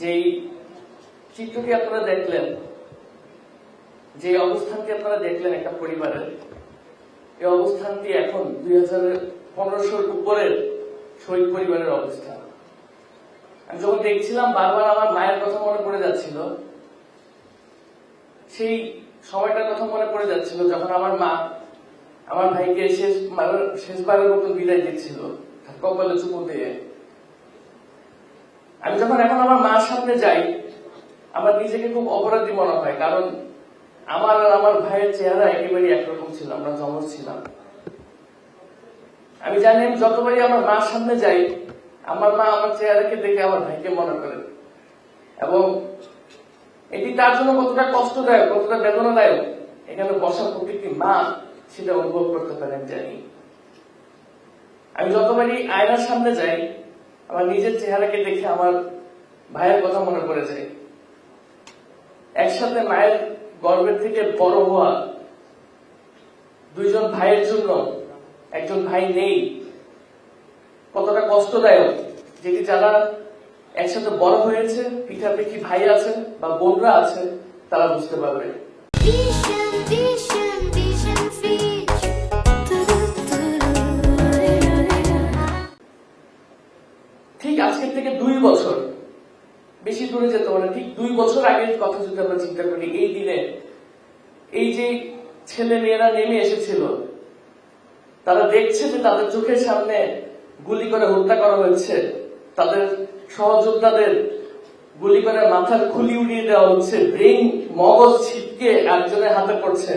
যেই চিত্রটি আপনারা দেখলেন, যে অবস্থানটি আপনারা দেখলেন একটা পরিবারের, এই অবস্থানটি এখন 2015-র উপরের শহীদ পরিবারের অবস্থান। আমি যখন দেখছিলাম বারবার আমার মায়ের কথা মনে পড়ে যাচ্ছিল, সেই সময়টার কথা মনে পড়ে যাচ্ছিল যখন আমার মা আমার ভাইকে শেষবারের মতো বিদায় দিচ্ছিল কপালে চুমু দিয়ে। আমি যখন এখন আমার মার সামনে যাই, আমার নিজেকে খুব অপরাধী মনে হয়, কারণ আমার আর আমার ভাইয়ের চেহারা একেবারে একরকম ছিল, আমরা জমজ ছিলাম। আমি জানি আমি যতবারই আমার মার সামনে যাই, আমার মা আমার চেহারাকে দেখে আমার ভাইকে মনে করে, এবং এটি তার জন্য কতটা কষ্টদায়ক, কতটা বেদনাদায়ক এখানে বসা প্রত্যেকটি মা সেটা অনুভব করতে পারেন জানি। আমি যতবারই আয়নার সামনে যাই, আমার নিজের চেহারাকে দেখে আমার ভাইয়ের কথা মনে পড়ে যায়। একসাথে মায়ের গর্ভের থেকে বড় হওয়া দুইজন ভাইয়ের জন্য একজন ভাই নেই, কতটা কষ্টদায়ক, যেটি যারা একসাথে বড় হয়েছে, পিঠাপিঠি ভাই আছে বা বোনরা আছে, তারা বুঝতে পারবে। ঠিক আজকের থেকে 2 বছর, বেশি দূরে যেতে পারে, ঠিক 2 বছর আগের কথা যদি আমরা চিন্তা করি, এই দিনে এই যে ছেলে মেয়েরা নেমে এসেছিল, তারা দেখছে যে তাদের চোখের সামনে গুলি করে হত্যা করা হয়েছে, তাদের সহযোদ্ধাদের গুলি করে মাথার খুলি উড়িয়ে দেওয়া হচ্ছে, ব্রেন মগজ ছিটকে একজনের হাতে পড়ছে।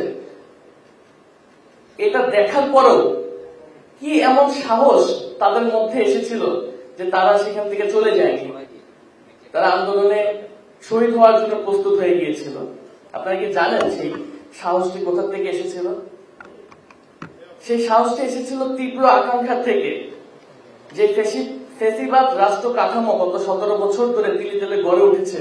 এটা দেখার পরেও কি এমন সাহস তাদের মধ্যে এসেছিল যে তারা সেখান থেকে চলে যায়নি, তারা আন্দোলনে শহীদ হওয়ার জন্য প্রস্তুত হয়ে গিয়েছিল। আপনারা কি জানেন সেই সাহসটি কোথা থেকে এসেছিল? সেই সাহসটি এসেছিল তীব্র আকাঙ্ক্ষা থেকে, যে ফ্যাসিবাদ রাষ্ট্র কাঠামো গত 17 বছর ধরে তিলে তিলে গড়ে উঠেছে,